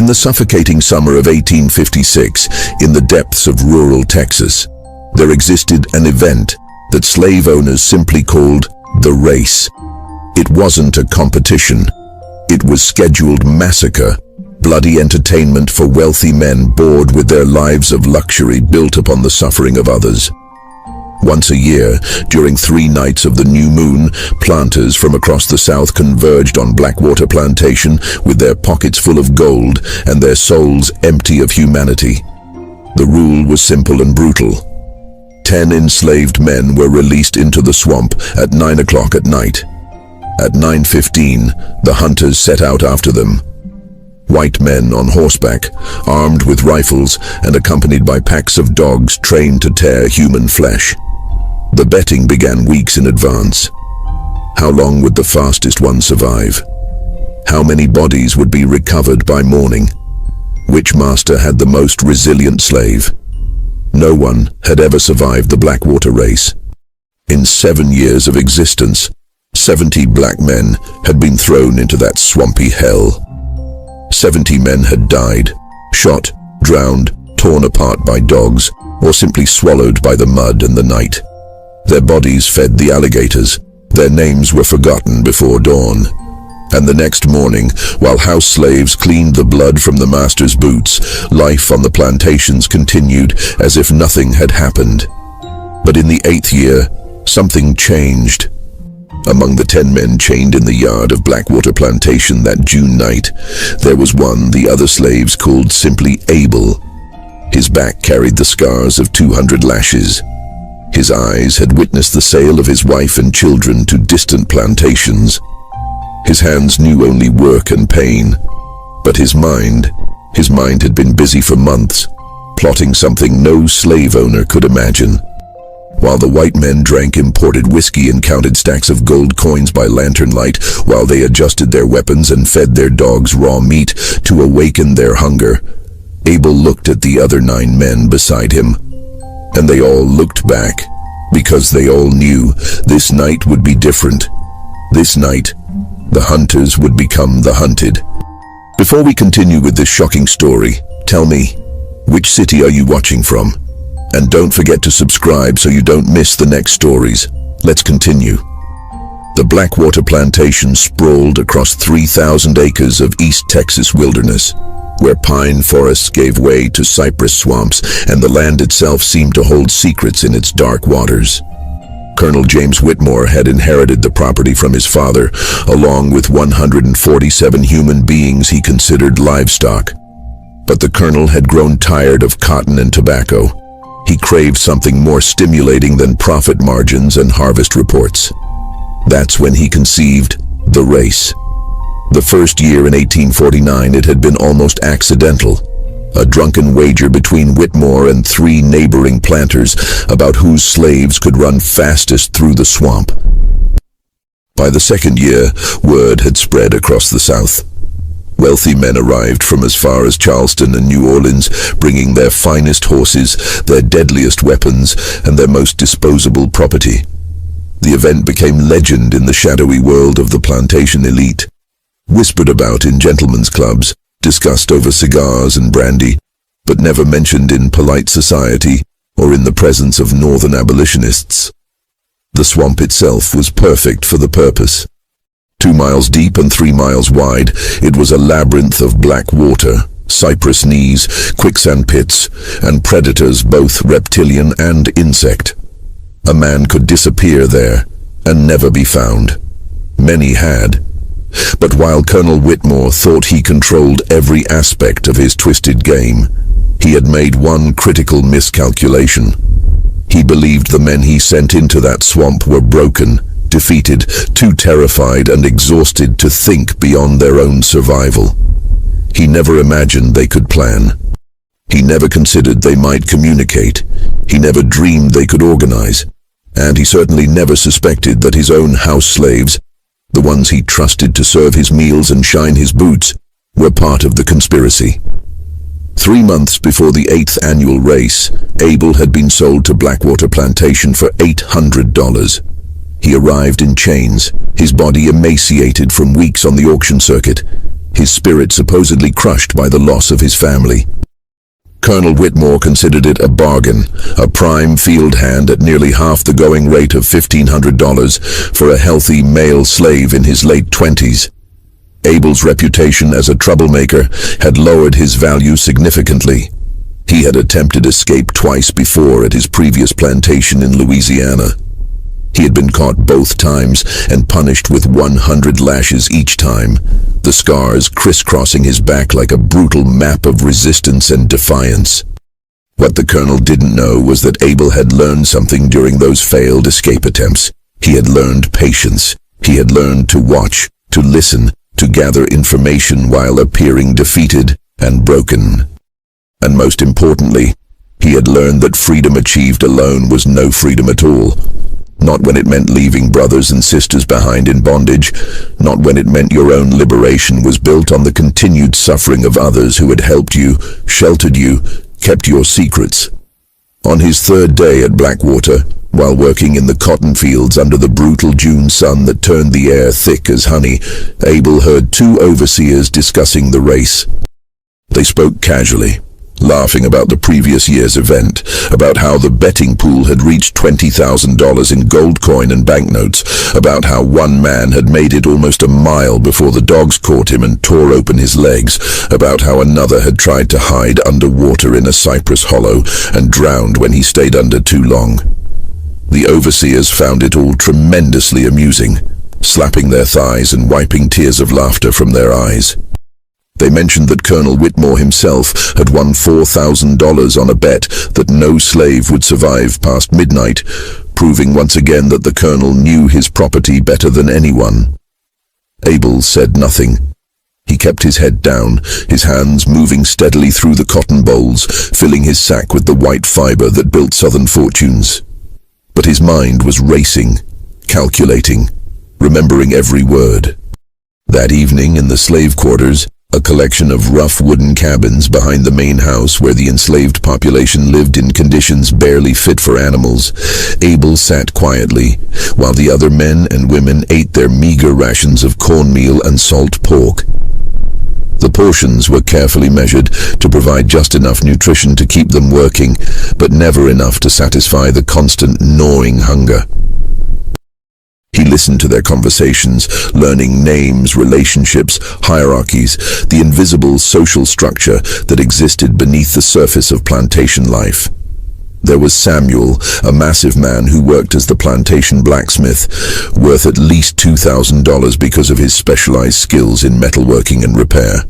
the suffocating summer of 1856, in the depths of rural Texas, there existed an event that slave owners simply called the race. It wasn't a competition. It was scheduled massacre, bloody entertainment for wealthy men bored with their lives of luxury built upon the suffering of others. Once a year, during 3 nights of the new moon, planters from across the South converged on Blackwater Plantation with their pockets full of gold and their souls empty of humanity. The rule was simple and brutal. 10 enslaved men were released into the swamp at 9 o'clock at night. At 9:15, the hunters set out after them. White men on horseback, armed with rifles and accompanied by packs of dogs trained to tear human flesh. The betting began weeks in advance. How long would the fastest one survive? How many bodies would be recovered by morning? Which master had the most resilient slave? No one had ever survived the Blackwater race. In 7 years of existence, 70 black men had been thrown into that swampy hell. 70 men had died, shot, drowned, torn apart by dogs, or simply swallowed by the mud and the night. Their bodies fed the alligators. Their names were forgotten before dawn. And the next morning, while house slaves cleaned the blood from the master's boots, life on the plantations continued as if nothing had happened. But in the 8th year, something changed. Among the 10 men chained in the yard of Blackwater Plantation that June night, there was one the other slaves called simply Abel. His back carried the scars of 200 lashes. His eyes had witnessed the sale of his wife and children to distant plantations. His hands knew only work and pain. But his mind had been busy for months, plotting something no slave owner could imagine. While the white men drank imported whiskey and counted stacks of gold coins by lantern light, while they adjusted their weapons and fed their dogs raw meat to awaken their hunger, Abel looked at the other 9 men beside him. And they all looked back, because they all knew this night would be different. This night, the hunters would become the hunted. Before we continue with this shocking story, tell me, which city are you watching from? And don't forget to subscribe so you don't miss the next stories. Let's continue. The Blackwater Plantation sprawled across 3,000 acres of East Texas wilderness, where pine forests gave way to cypress swamps, and the land itself seemed to hold secrets in its dark waters. Colonel James Whitmore had inherited the property from his father, along with 147 human beings he considered livestock. But the colonel had grown tired of cotton and tobacco. He craved something more stimulating than profit margins and harvest reports. That's when he conceived the race. The first year in 1849, it had been almost accidental. A drunken wager between Whitmore and 3 neighboring planters about whose slaves could run fastest through the swamp. By the second year, word had spread across the South. Wealthy men arrived from as far as Charleston and New Orleans, bringing their finest horses, their deadliest weapons, and their most disposable property. The event became legend in the shadowy world of the plantation elite. Whispered about in gentlemen's clubs, discussed over cigars and brandy, but never mentioned in polite society or in the presence of northern abolitionists. The swamp itself was perfect for the purpose. 2 miles deep and 3 miles wide, it was a labyrinth of black water, cypress knees, quicksand pits, and predators both reptilian and insect. A man could disappear there and never be found. Many had. But while Colonel Whitmore thought he controlled every aspect of his twisted game, he had made one critical miscalculation. He believed the men he sent into that swamp were broken, defeated, too terrified and exhausted to think beyond their own survival. He never imagined they could plan. He never considered they might communicate. He never dreamed they could organize. And he certainly never suspected that his own house slaves, the ones he trusted to serve his meals and shine his boots, were part of the conspiracy. 3 months before the 8th annual race, Abel had been sold to Blackwater Plantation for $800. He arrived in chains, his body emaciated from weeks on the auction circuit. his spirit supposedly crushed by the loss of his family. Colonel Whitmore considered it a bargain, a prime field hand at nearly half the going rate of $1,500 for a healthy male slave in his late 20s. Abel's reputation as a troublemaker had lowered his value significantly. He had attempted escape twice before at his previous plantation in Louisiana. He had been caught both times and punished with 100 lashes each time, the scars crisscrossing his back like a brutal map of resistance and defiance. What the colonel didn't know was that Abel had learned something during those failed escape attempts. He had learned patience. He had learned to watch, to listen, to gather information while appearing defeated and broken. And most importantly, he had learned that freedom achieved alone was no freedom at all. Not when it meant leaving brothers and sisters behind in bondage, not when it meant your own liberation was built on the continued suffering of others who had helped you, sheltered you, kept your secrets. On his third day at Blackwater, while working in the cotton fields under the brutal June sun that turned the air thick as honey, Abel heard two overseers discussing the race. They spoke casually, laughing about the previous year's event, about how the betting pool had reached $20,000 in gold coin and banknotes, about how one man had made it almost a mile before the dogs caught him and tore open his legs, about how another had tried to hide underwater in a cypress hollow and drowned when he stayed under too long. The overseers found it all tremendously amusing, slapping their thighs and wiping tears of laughter from their eyes. They mentioned that Colonel Whitmore himself had won $4,000 on a bet that no slave would survive past midnight, proving once again that the colonel knew his property better than anyone. Abel said nothing. He kept his head down, his hands moving steadily through the cotton bolls, filling his sack with the white fiber that built Southern fortunes. But his mind was racing, calculating, remembering every word. That evening in the slave quarters, a collection of rough wooden cabins behind the main house where the enslaved population lived in conditions barely fit for animals, Abel sat quietly, while the other men and women ate their meager rations of cornmeal and salt pork. The portions were carefully measured to provide just enough nutrition to keep them working, but never enough to satisfy the constant gnawing hunger. He listened to their conversations, learning names, relationships, hierarchies, the invisible social structure that existed beneath the surface of plantation life. There was Samuel, a massive man who worked as the plantation blacksmith, worth at least $2,000 because of his specialized skills in metalworking and repair.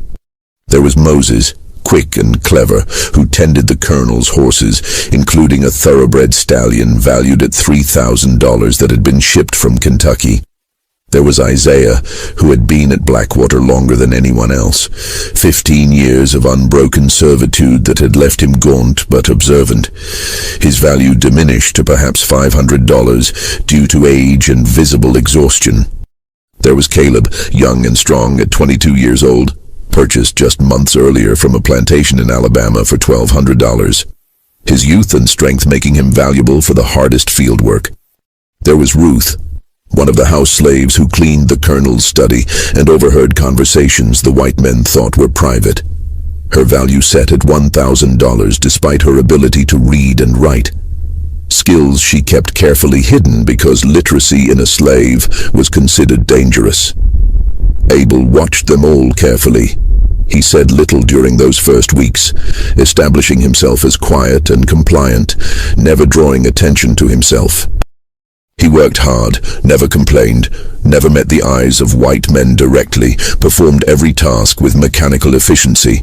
There was Moses, quick and clever, who tended the colonel's horses, including a thoroughbred stallion valued at $3,000 that had been shipped from Kentucky. There was Isaiah, who had been at Blackwater longer than anyone else, 15 years of unbroken servitude that had left him gaunt but observant. His value diminished to perhaps $500 due to age and visible exhaustion. There was Caleb, young and strong at 22 years old, purchased just months earlier from a plantation in Alabama for $1,200, his youth and strength making him valuable for the hardest field work. There was Ruth, one of the house slaves who cleaned the colonel's study and overheard conversations the white men thought were private. Her value set at $1,000 despite her ability to read and write. Skills she kept carefully hidden because literacy in a slave was considered dangerous. Abel watched them all carefully. He said little during those first weeks, establishing himself as quiet and compliant, never drawing attention to himself. He worked hard, never complained, never met the eyes of white men directly, performed every task with mechanical efficiency.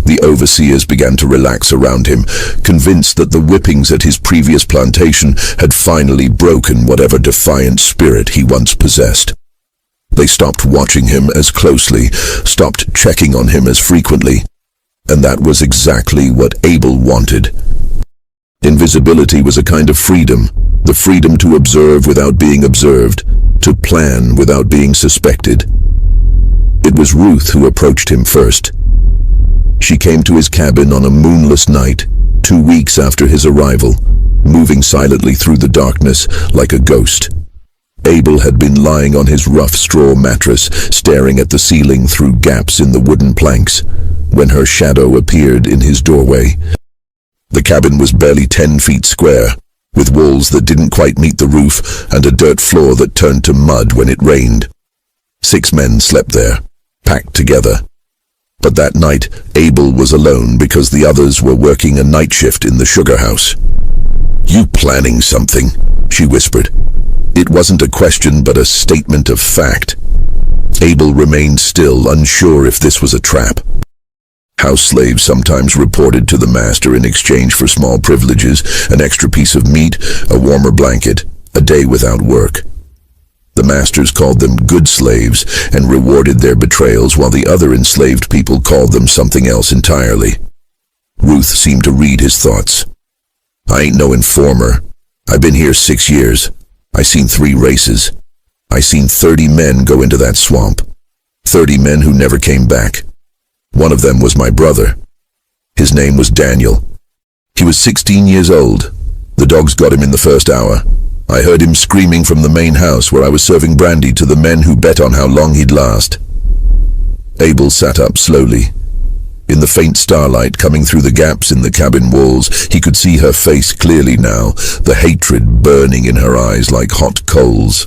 The overseers began to relax around him, convinced that the whippings at his previous plantation had finally broken whatever defiant spirit he once possessed. They stopped watching him as closely, stopped checking on him as frequently, and that was exactly what Abel wanted. Invisibility was a kind of freedom, the freedom to observe without being observed, to plan without being suspected. It was Ruth who approached him first. She came to his cabin on a moonless night, 2 weeks after his arrival, moving silently through the darkness like a ghost. Abel had been lying on his rough straw mattress, staring at the ceiling through gaps in the wooden planks, when her shadow appeared in his doorway. The cabin was barely 10 feet square, with walls that didn't quite meet the roof and a dirt floor that turned to mud when it rained. 6 men slept there, packed together. But that night, Abel was alone because the others were working a night shift in the sugar house. "You planning something?" she whispered. It wasn't a question but a statement of fact. Abel remained still, unsure if this was a trap. House slaves sometimes reported to the master in exchange for small privileges, an extra piece of meat, a warmer blanket, a day without work. The masters called them good slaves and rewarded their betrayals, while the other enslaved people called them something else entirely. Ruth seemed to read his thoughts. "I ain't no informer. I've been here 6 years. I seen 3 races. I seen 30 men go into that swamp. 30 men who never came back. One of them was my brother. His name was Daniel. He was 16 years old. The dogs got him in the first hour. I heard him screaming from the main house where I was serving brandy to the men who bet on how long he'd last." Abel sat up slowly. In the faint starlight coming through the gaps in the cabin walls, he could see her face clearly now, the hatred burning in her eyes like hot coals.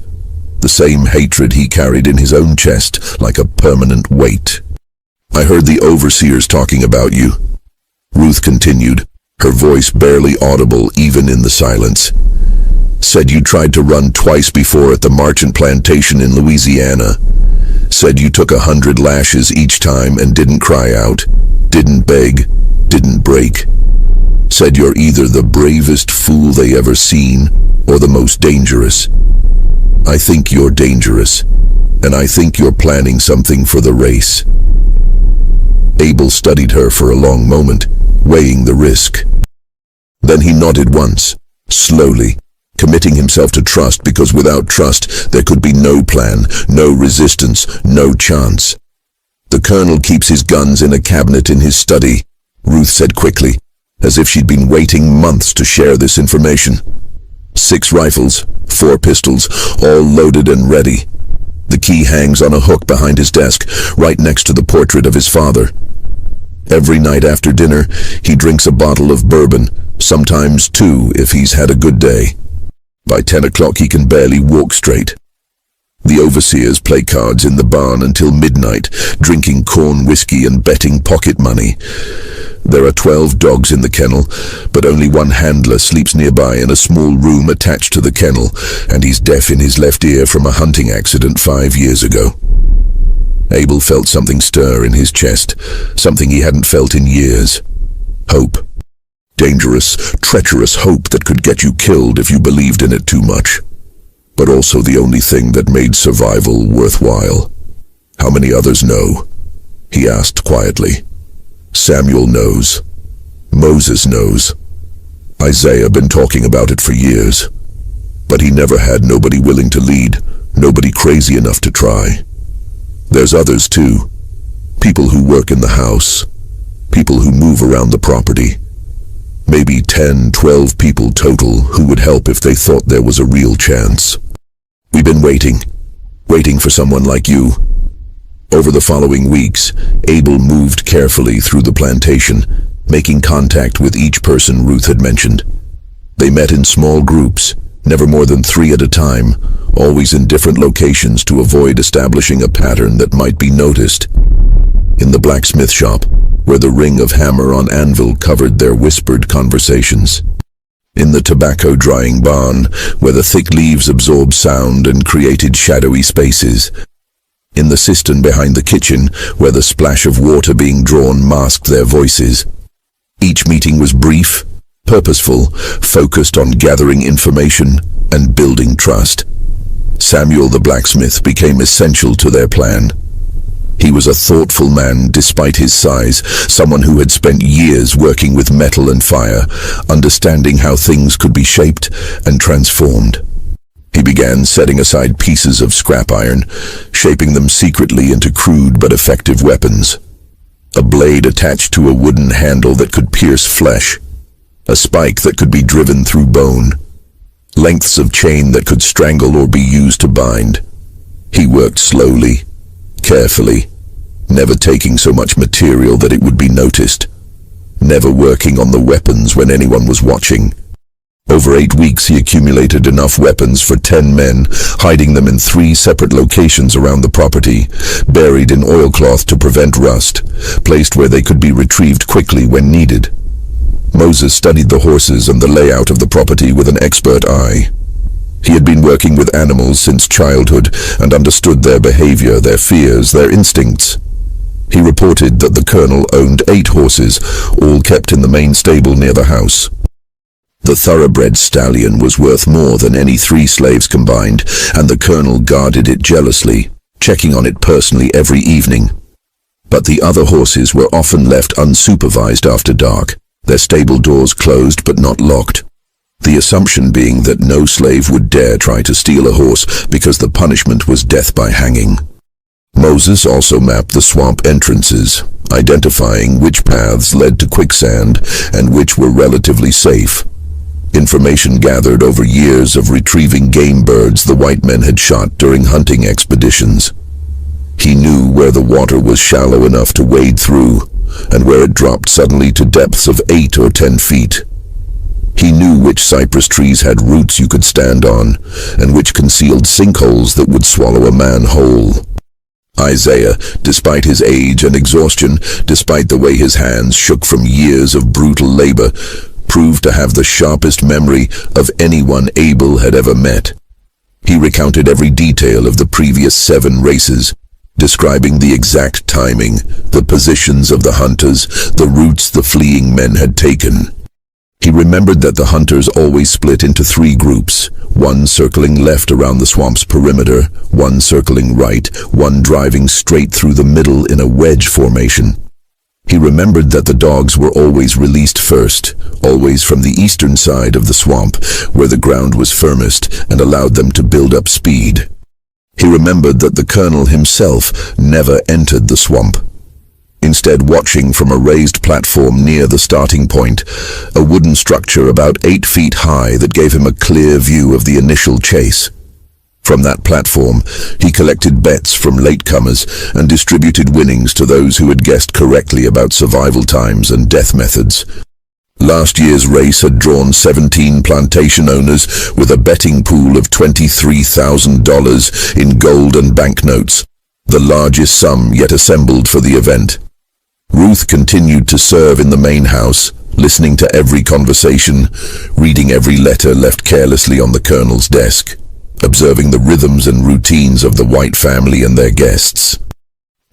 The same hatred he carried in his own chest like a permanent weight. "I heard the overseers talking about you," Ruth continued, her voice barely audible even in the silence. "Said you tried to run twice before at the Manhunt plantation in Louisiana. Said you took 100 lashes each time and didn't cry out, didn't beg, didn't break. Said you're either the bravest fool they ever seen or the most dangerous. I think you're dangerous, and I think you're planning something for the race." Abel studied her for a long moment, weighing the risk. Then he nodded once, slowly, committing himself to trust, because without trust there could be no plan, no resistance, no chance. "The colonel keeps his guns in a cabinet in his study," Ruth said quickly, as if she'd been waiting months to share this information. 6 rifles, 4 pistols, all loaded and ready. The key hangs on a hook behind his desk, right next to the portrait of his father. Every night after dinner, he drinks a bottle of bourbon, sometimes 2 if he's had a good day. By 10 o'clock he can barely walk straight. The overseers play cards in the barn until midnight, drinking corn whiskey and betting pocket money. There are 12 dogs in the kennel, but only one handler sleeps nearby in a small room attached to the kennel, and he's deaf in his left ear from a hunting accident 5 years ago. Abel felt something stir in his chest, something he hadn't felt in years. Hope. Dangerous, treacherous hope that could get you killed if you believed in it too much. But also the only thing that made survival worthwhile. "How many others know?" he asked quietly. "Samuel knows. Moses knows. Isaiah been talking about it for years. But he never had nobody willing to lead, nobody crazy enough to try. There's others too. People who work in the house. People who move around the property. Maybe 10, 12 people total who would help if they thought there was a real chance. We've been waiting for someone like you." Over the following weeks, Abel moved carefully through the plantation, making contact with each person Ruth had mentioned. They met in small groups, never more than 3 at a time, always in different locations to avoid establishing a pattern that might be noticed. In the blacksmith shop, where the ring of hammer on anvil covered their whispered conversations. In the tobacco drying barn, where the thick leaves absorbed sound and created shadowy spaces. In the cistern behind the kitchen, where the splash of water being drawn masked their voices. Each meeting was brief, purposeful, focused on gathering information and building trust. Samuel the blacksmith became essential to their plan. He was a thoughtful man despite his size, someone who had spent years working with metal and fire, understanding how things could be shaped and transformed. He began setting aside pieces of scrap iron, shaping them secretly into crude but effective weapons. A blade attached to a wooden handle that could pierce flesh. A spike that could be driven through bone. lengths of chain that could strangle or be used to bind. He worked slowly, carefully, never taking so much material that it would be noticed, never working on the weapons when anyone was watching. Over 8 weeks he accumulated enough weapons for 10 men, hiding them in 3 separate locations around the property, buried in oilcloth to prevent rust, placed where they could be retrieved quickly when needed. Moses studied the horses and the layout of the property with an expert eye. He had been working with animals since childhood and understood their behavior, their fears, their instincts. He reported that the colonel owned 8 horses, all kept in the main stable near the house. The thoroughbred stallion was worth more than any 3 slaves combined, and the colonel guarded it jealously, checking on it personally every evening. But the other horses were often left unsupervised after dark, their stable doors closed but not locked. The assumption being that no slave would dare try to steal a horse because the punishment was death by hanging. Moses also mapped the swamp entrances, identifying which paths led to quicksand and which were relatively safe. Information gathered over years of retrieving game birds the white men had shot during hunting expeditions. He knew where the water was shallow enough to wade through, and where it dropped suddenly to depths of 8 or 10 feet. He knew which cypress trees had roots you could stand on, and which concealed sinkholes that would swallow a man whole. Isaiah, despite his age and exhaustion, despite the way his hands shook from years of brutal labor, proved to have the sharpest memory of anyone Abel had ever met. He recounted every detail of the previous 7 races, describing the exact timing, the positions of the hunters, the routes the fleeing men had taken. He remembered that the hunters always split into 3 groups, one circling left around the swamp's perimeter, one circling right, one driving straight through the middle in a wedge formation. He remembered that the dogs were always released first, always from the eastern side of the swamp, where the ground was firmest, and allowed them to build up speed. He remembered that the colonel himself never entered the swamp. Instead, watching from a raised platform near the starting point, a wooden structure about 8 feet high that gave him a clear view of the initial chase. From that platform, he collected bets from latecomers and distributed winnings to those who had guessed correctly about survival times and death methods. Last year's race had drawn 17 plantation owners with a betting pool of $23,000 in gold and banknotes, the largest sum yet assembled for the event. Ruth continued to serve in the main house, listening to every conversation, reading every letter left carelessly on the colonel's desk, observing the rhythms and routines of the white family and their guests.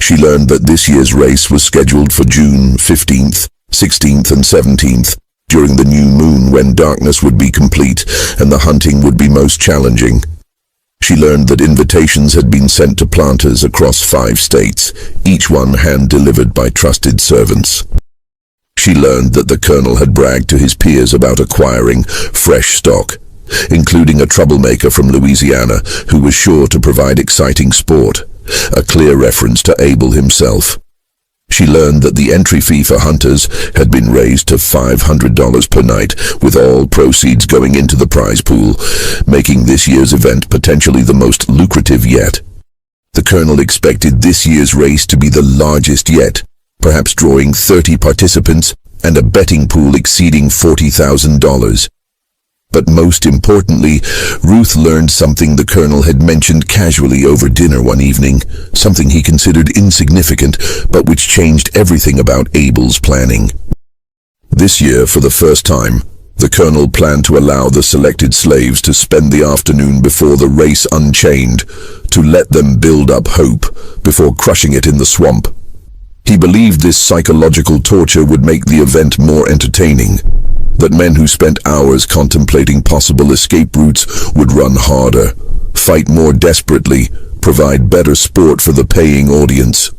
She learned that this year's race was scheduled for June 15th, 16th and 17th, during the new moon when darkness would be complete and the hunting would be most challenging. She learned that invitations had been sent to planters across 5 states, each one hand-delivered by trusted servants. She learned that the colonel had bragged to his peers about acquiring fresh stock, including a troublemaker from Louisiana who was sure to provide exciting sport, a clear reference to Abel himself. She learned that the entry fee for hunters had been raised to $500 per night, with all proceeds going into the prize pool, making this year's event potentially the most lucrative yet. The colonel expected this year's race to be the largest yet, perhaps drawing 30 participants and a betting pool exceeding $40,000. But most importantly, Ruth learned something the colonel had mentioned casually over dinner one evening, something he considered insignificant, but which changed everything about Abel's planning. This year, for the first time, the colonel planned to allow the selected slaves to spend the afternoon before the race unchained, to let them build up hope before crushing it in the swamp. He believed this psychological torture would make the event more entertaining, that men who spent hours contemplating possible escape routes would run harder, fight more desperately, provide better sport for the paying audience.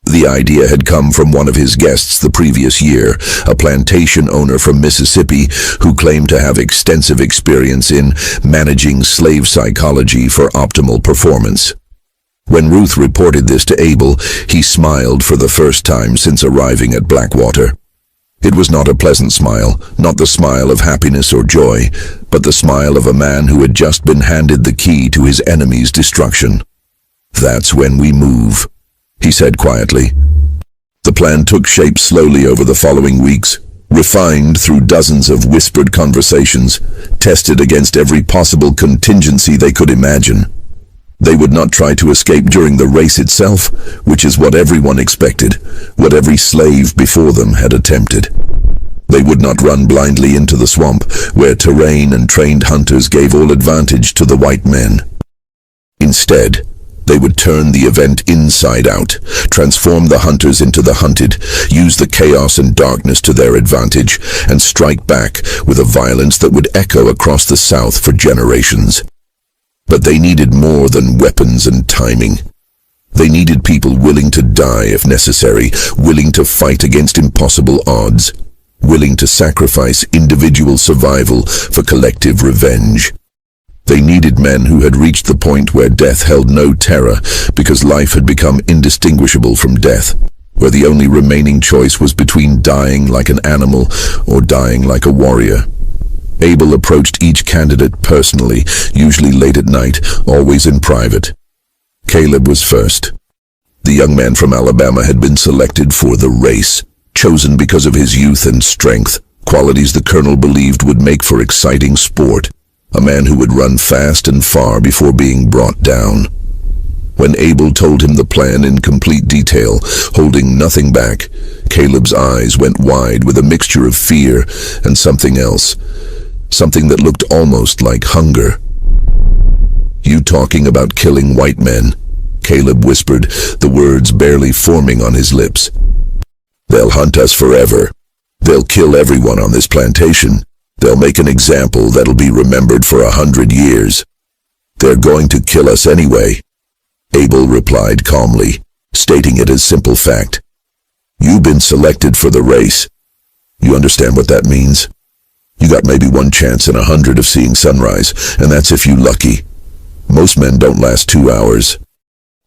The idea had come from one of his guests the previous year, a plantation owner from Mississippi who claimed to have extensive experience in managing slave psychology for optimal performance. When Ruth reported this to Abel, he smiled for the first time since arriving at Blackwater. It was not a pleasant smile, not the smile of happiness or joy, but the smile of a man who had just been handed the key to his enemy's destruction. "That's when we move," he said quietly. The plan took shape slowly over the following weeks, refined through dozens of whispered conversations, tested against every possible contingency they could imagine. They would not try to escape during the race itself, which is what everyone expected, what every slave before them had attempted. They would not run blindly into the swamp, where terrain and trained hunters gave all advantage to the white men. Instead, they would turn the event inside out, transform the hunters into the hunted, use the chaos and darkness to their advantage, and strike back with a violence that would echo across the South for generations. But they needed more than weapons and timing. They needed people willing to die if necessary, willing to fight against impossible odds, willing to sacrifice individual survival for collective revenge. They needed men who had reached the point where death held no terror because life had become indistinguishable from death, where the only remaining choice was between dying like an animal or dying like a warrior. Abel approached each candidate personally, usually late at night, always in private. Caleb was first. The young man from Alabama had been selected for the race, chosen because of his youth and strength, qualities the colonel believed would make for exciting sport. A man who would run fast and far before being brought down. When Abel told him the plan in complete detail, holding nothing back, Caleb's eyes went wide with a mixture of fear and something else, something that looked almost like hunger. "You talking about killing white men?" Caleb whispered, the words barely forming on his lips. "They'll hunt us forever. They'll kill everyone on this plantation. They'll make an example that'll be remembered for 100 years. They're going to kill us anyway," Abel replied calmly, stating it as simple fact. "You've been selected for the race. You understand what that means? You got maybe one chance in 100 of seeing sunrise, and that's if you're lucky. Most men don't last 2 hours.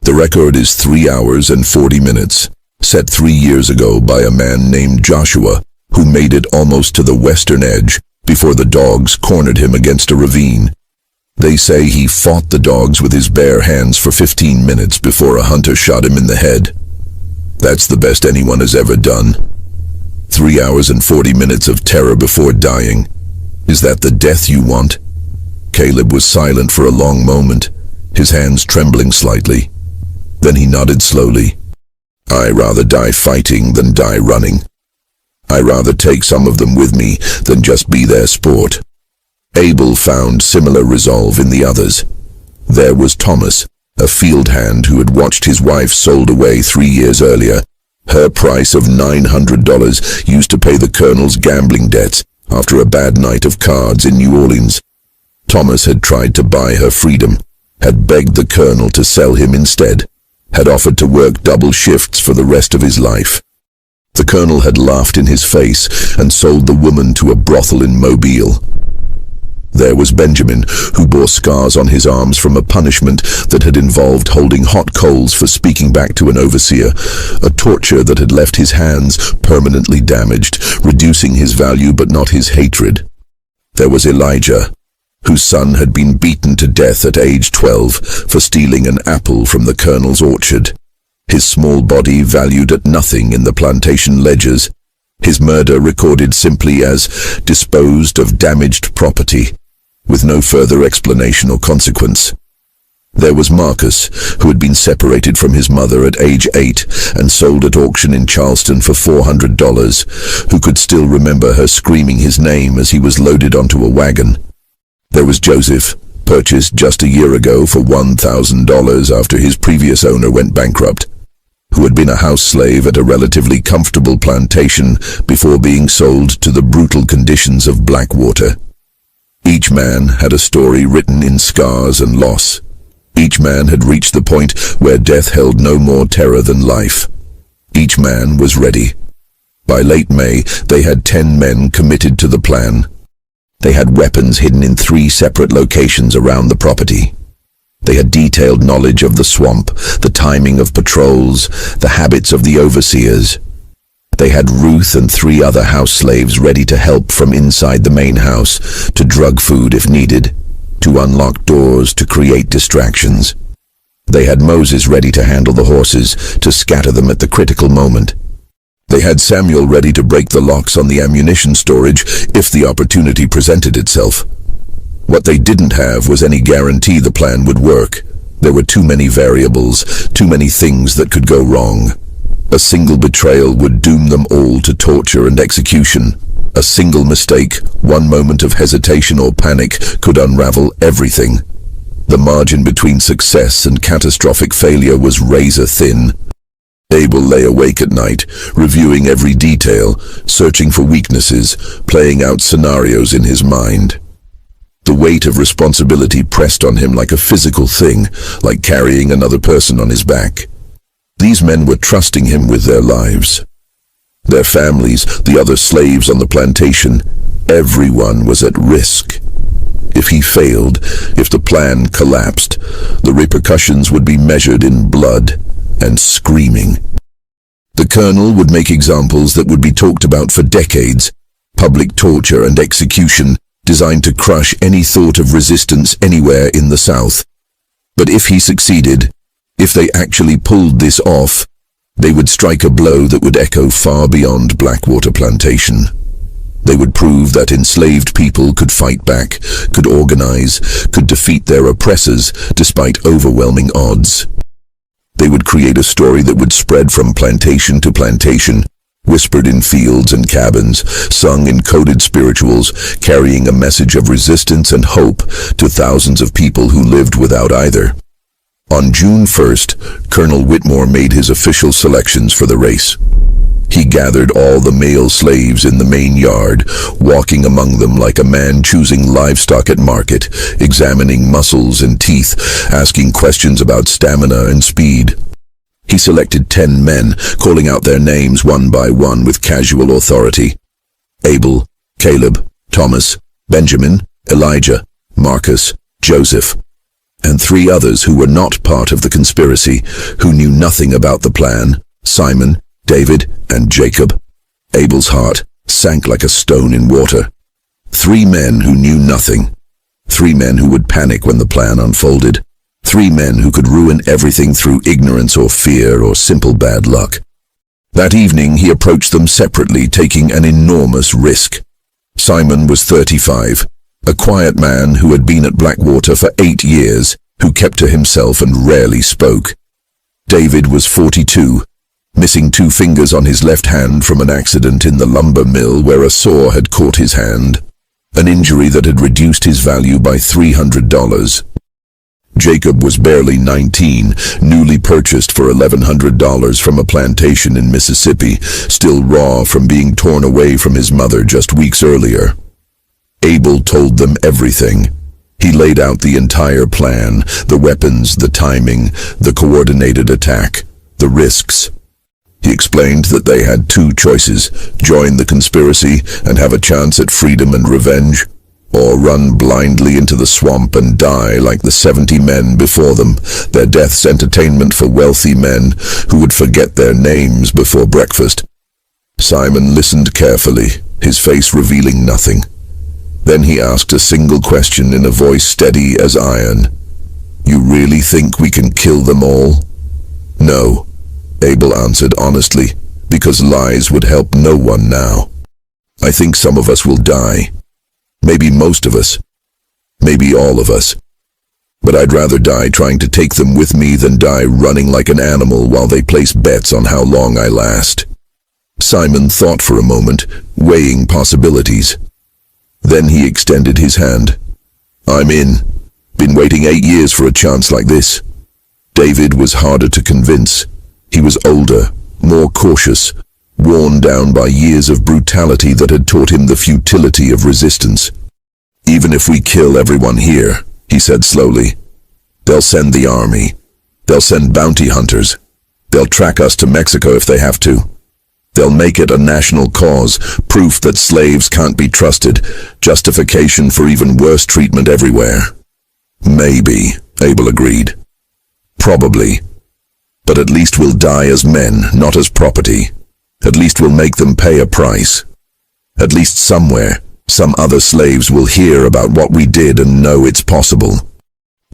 The record is 3 hours and 40 minutes, set 3 years ago by a man named Joshua, who made it almost to the western edge before the dogs cornered him against a ravine. They say he fought the dogs with his bare hands for 15 minutes before a hunter shot him in the head. That's the best anyone has ever done. 3 hours and 40 minutes of terror before dying. Is that the death you want?" Caleb was silent for a long moment, his hands trembling slightly. Then he nodded slowly. "I rather die fighting than die running. I rather take some of them with me than just be their sport." Abel found similar resolve in the others. There was Thomas, a field hand who had watched his wife sold away 3 years earlier, her price of $900 used to pay the colonel's gambling debts after a bad night of cards in New Orleans. Thomas had tried to buy her freedom, had begged the colonel to sell him instead, had offered to work double shifts for the rest of his life. The colonel had laughed in his face and sold the woman to a brothel in Mobile. There was Benjamin, who bore scars on his arms from a punishment that had involved holding hot coals for speaking back to an overseer, a torture that had left his hands permanently damaged, reducing his value but not his hatred. There was Elijah, whose son had been beaten to death at age 12 for stealing an apple from the colonel's orchard. His small body valued at nothing in the plantation ledgers, his murder recorded simply as disposed of damaged property, with no further explanation or consequence. There was Marcus, who had been separated from his mother at age 8 and sold at auction in Charleston for $400, who could still remember her screaming his name as he was loaded onto a wagon. There was Joseph, purchased just a year ago for $1,000 after his previous owner went bankrupt, who had been a house slave at a relatively comfortable plantation before being sold to the brutal conditions of Blackwater. Each man had a story written in scars and loss. Each man had reached the point where death held no more terror than life. Each man was ready. By late May, they had 10 men committed to the plan. They had weapons hidden in 3 separate locations around the property. They had detailed knowledge of the swamp, the timing of patrols, the habits of the overseers. They had Ruth and 3 other house slaves ready to help from inside the main house, to drug food if needed, to unlock doors, to create distractions. They had Moses ready to handle the horses, to scatter them at the critical moment. They had Samuel ready to break the locks on the ammunition storage if the opportunity presented itself. What they didn't have was any guarantee the plan would work. There were too many variables, too many things that could go wrong. A single betrayal would doom them all to torture and execution. A single mistake, one moment of hesitation or panic, could unravel everything. The margin between success and catastrophic failure was razor thin. Abel lay awake at night, reviewing every detail, searching for weaknesses, playing out scenarios in his mind. The weight of responsibility pressed on him like a physical thing, like carrying another person on his back. These men were trusting him with their lives. Their families, the other slaves on the plantation, everyone was at risk. If he failed, if the plan collapsed, the repercussions would be measured in blood and screaming. The colonel would make examples that would be talked about for decades, public torture and execution designed to crush any thought of resistance anywhere in the South. But if he succeeded, if they actually pulled this off, they would strike a blow that would echo far beyond Blackwater Plantation. They would prove that enslaved people could fight back, could organize, could defeat their oppressors despite overwhelming odds. They would create a story that would spread from plantation to plantation, whispered in fields and cabins, sung in coded spirituals, carrying a message of resistance and hope to thousands of people who lived without either. On June 1st, Colonel Whitmore made his official selections for the race. He gathered all the male slaves in the main yard, walking among them like a man choosing livestock at market, examining muscles and teeth, asking questions about stamina and speed. He selected 10 men, calling out their names one by one with casual authority. Abel, Caleb, Thomas, Benjamin, Elijah, Marcus, Joseph, and 3 others who were not part of the conspiracy, who knew nothing about the plan: Simon, David, and Jacob. Abel's heart sank like a stone in water. 3 men who knew nothing. 3 men who would panic when the plan unfolded. 3 men who could ruin everything through ignorance or fear or simple bad luck. That evening he approached them separately, taking an enormous risk. Simon was 35, a quiet man who had been at Blackwater for 8 years, who kept to himself and rarely spoke. David was 42, missing 2 fingers on his left hand from an accident in the lumber mill where a saw had caught his hand, an injury that had reduced his value by $300. Jacob was barely 19, newly purchased for $1,100 from a plantation in Mississippi, still raw from being torn away from his mother just weeks earlier. Abel told them everything. He laid out the entire plan, the weapons, the timing, the coordinated attack, the risks. He explained that they had 2 choices: join the conspiracy and have a chance at freedom and revenge, or run blindly into the swamp and die like the 70 men before them, their deaths entertainment for wealthy men who would forget their names before breakfast. Simon listened carefully, his face revealing nothing. Then he asked a single question in a voice steady as iron. "You really think we can kill them all?" "No," Abel answered honestly, because lies would help no one now. "I think some of us will die. Maybe most of us. Maybe all of us. But I'd rather die trying to take them with me than die running like an animal while they place bets on how long I last." Simon thought for a moment, weighing possibilities. Then he extended his hand. "I'm in. Been waiting 8 years for a chance like this." David was harder to convince. He was older, more cautious, worn down by years of brutality that had taught him the futility of resistance. "Even if we kill everyone here," he said slowly, "they'll send the army. They'll send bounty hunters. They'll track us to Mexico if they have to. They'll make it a national cause, proof that slaves can't be trusted, justification for even worse treatment everywhere." "Maybe," Abel agreed. "Probably. But at least we'll die as men, not as property. At least we'll make them pay a price. At least somewhere, some other slaves will hear about what we did and know it's possible."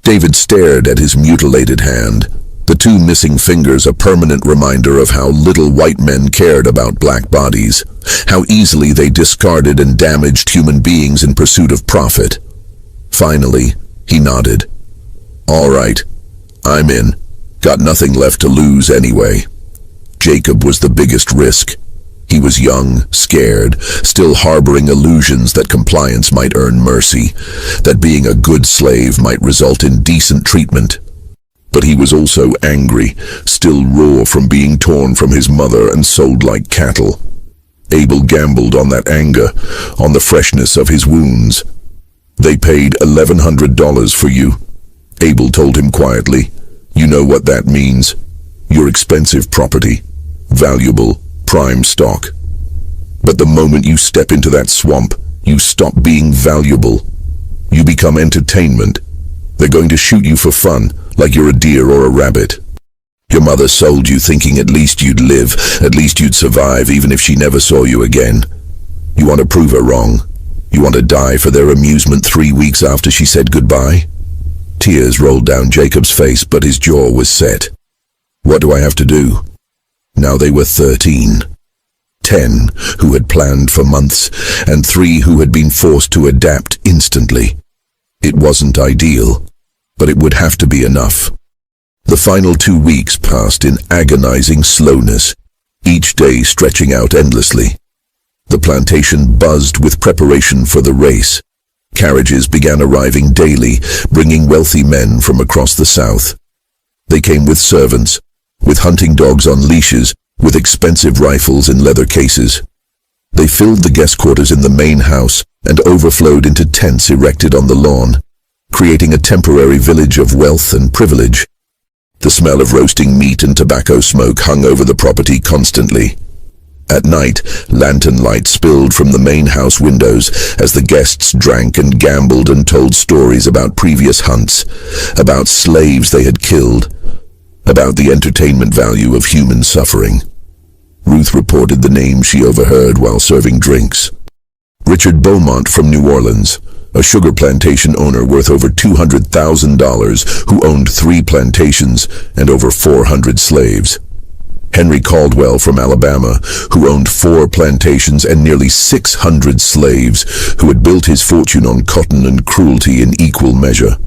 David stared at his mutilated hand, the two missing fingers a permanent reminder of how little white men cared about black bodies, how easily they discarded and damaged human beings in pursuit of profit. Finally, he nodded. "All right, I'm in. Got nothing left to lose anyway." Jacob was the biggest risk. He was young, scared, still harboring illusions that compliance might earn mercy, that being a good slave might result in decent treatment. But he was also angry, still raw from being torn from his mother and sold like cattle. Abel gambled on that anger, on the freshness of his wounds. "They paid $1,100 for you," Abel told him quietly. "You know what that means. You're expensive property, valuable, prime stock. But the moment you step into that swamp, you stop being valuable. You become entertainment. They're going to shoot you for fun, like you're a deer or a rabbit. Your mother sold you thinking at least you'd live, at least you'd survive even if she never saw you again. You want to prove her wrong. You want to die for their amusement 3 weeks after she said goodbye?" Tears rolled down Jacob's face, but his jaw was set. "What do I have to do?" Now they were 13. 10 who had planned for months, and 3 who had been forced to adapt instantly. It wasn't ideal, but it would have to be enough. The final 2 weeks passed in agonizing slowness, each day stretching out endlessly. The plantation buzzed with preparation for the race. Carriages began arriving daily, bringing wealthy men from across the South. They came with servants, with hunting dogs on leashes, with expensive rifles in leather cases. They filled the guest quarters in the main house and overflowed into tents erected on the lawn, creating a temporary village of wealth and privilege. The smell of roasting meat and tobacco smoke hung over the property constantly. At night, lantern light spilled from the main house windows as the guests drank and gambled and told stories about previous hunts, about slaves they had killed, about the entertainment value of human suffering. Ruth reported the names she overheard while serving drinks. Richard Beaumont from New Orleans, a sugar plantation owner worth over $200,000 who owned 3 plantations and over 400 slaves. Henry Caldwell from Alabama, who owned 4 plantations and nearly 600 slaves, who had built his fortune on cotton and cruelty in equal measure.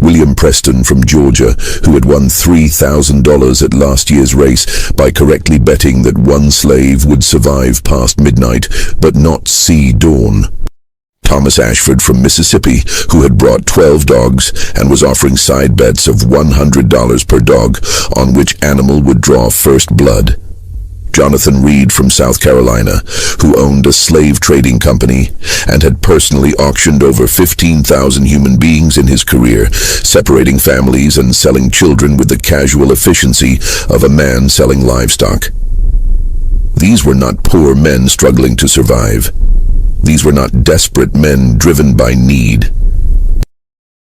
William Preston from Georgia, who had won $3,000 at last year's race by correctly betting that 1 slave would survive past midnight, but not see dawn. Thomas Ashford from Mississippi, who had brought 12 dogs and was offering side bets of $100 per dog on which animal would draw first blood. Jonathan Reed from South Carolina, who owned a slave trading company and had personally auctioned over 15,000 human beings in his career, separating families and selling children with the casual efficiency of a man selling livestock. These were not poor men struggling to survive. These were not desperate men driven by need.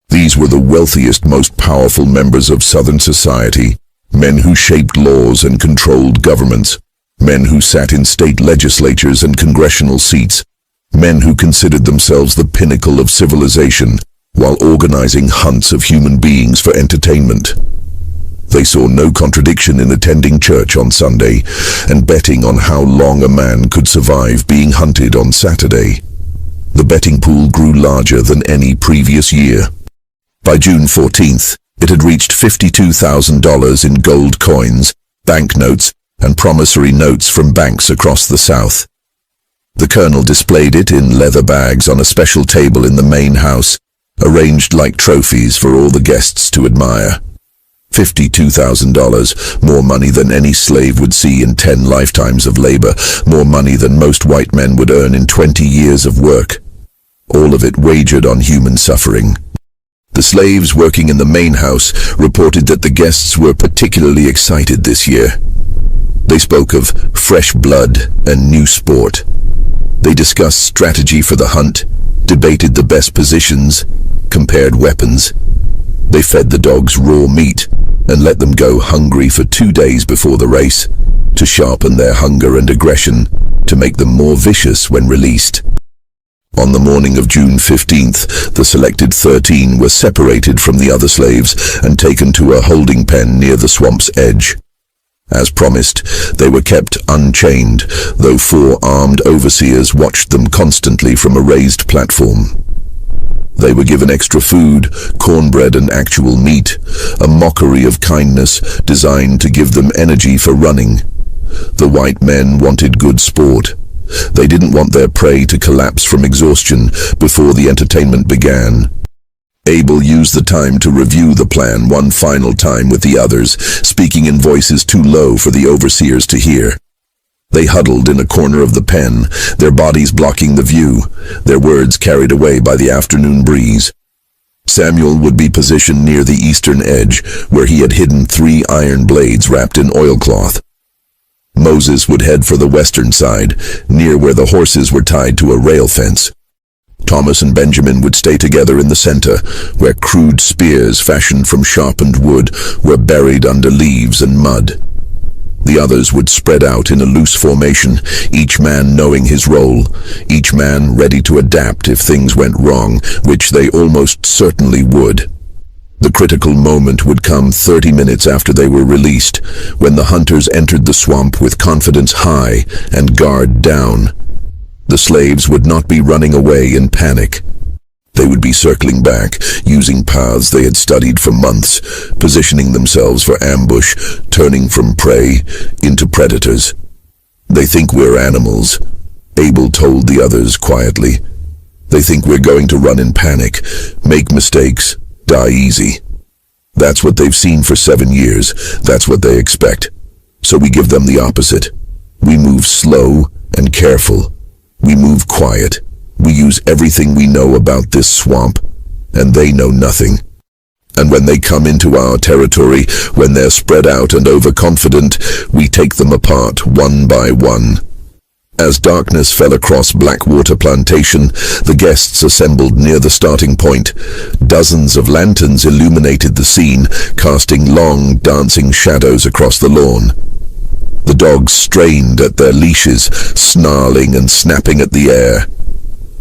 These were the wealthiest, most powerful members of Southern society, men who shaped laws and controlled governments, men who sat in state legislatures and congressional seats, men who considered themselves the pinnacle of civilization while organizing hunts of human beings for entertainment. They saw no contradiction in attending church on Sunday and betting on how long a man could survive being hunted on Saturday. The betting pool grew larger than any previous year. By June 14th, it had reached $52,000 in gold coins, banknotes, and promissory notes from banks across the South. The colonel displayed it in leather bags on a special table in the main house, arranged like trophies for all the guests to admire. $52,000, more money than any slave would see in 10 lifetimes of labor, more money than most white men would earn in 20 years of work. All of it wagered on human suffering. The slaves working in the main house reported that the guests were particularly excited this year. They spoke of fresh blood and new sport. They discussed strategy for the hunt, debated the best positions, compared weapons. They fed the dogs raw meat and let them go hungry for 2 days before the race to sharpen their hunger and aggression, to make them more vicious when released. On the morning of June 15th, the selected 13 were separated from the other slaves and taken to a holding pen near the swamp's edge. As promised, they were kept unchained, though 4 armed overseers watched them constantly from a raised platform. They were given extra food, cornbread and actual meat, a mockery of kindness designed to give them energy for running. The white men wanted good sport. They didn't want their prey to collapse from exhaustion before the entertainment began. Abel used the time to review the plan one final time with the others, speaking in voices too low for the overseers to hear. They huddled in a corner of the pen, their bodies blocking the view, their words carried away by the afternoon breeze. Samuel would be positioned near the eastern edge, where he had hidden 3 iron blades wrapped in oilcloth. Moses would head for the western side, near where the horses were tied to a rail fence. Thomas and Benjamin would stay together in the center, where crude spears fashioned from sharpened wood were buried under leaves and mud. The others would spread out in a loose formation, each man knowing his role, each man ready to adapt if things went wrong, which they almost certainly would. The critical moment would come 30 minutes after they were released, when the hunters entered the swamp with confidence high and guard down. The slaves would not be running away in panic. They would be circling back, using paths they had studied for months, positioning themselves for ambush, turning from prey into predators. "They think we're animals," Abel told the others quietly. "They think we're going to run in panic, make mistakes, die easy. That's what they've seen for 7 years. That's what they expect. So we give them the opposite. We move slow and careful. We move quiet. We use everything we know about this swamp, and they know nothing. And when they come into our territory, when they're spread out and overconfident, we take them apart one by one." As darkness fell across Blackwater Plantation, the guests assembled near the starting point. Dozens of lanterns illuminated the scene, casting long, dancing shadows across the lawn. The dogs strained at their leashes, snarling and snapping at the air.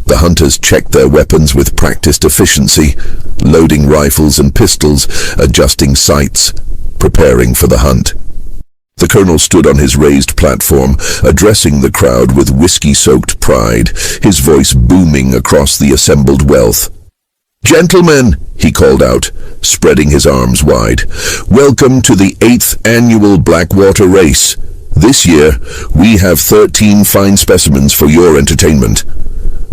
The hunters checked their weapons with practiced efficiency, loading rifles and pistols, adjusting sights, preparing for the hunt. The colonel stood on his raised platform, addressing the crowd with whiskey-soaked pride, his voice booming across the assembled wealth. "Gentlemen," he called out, spreading his arms wide, "welcome to the 8th annual Blackwater race. This year, we have 13 fine specimens for your entertainment.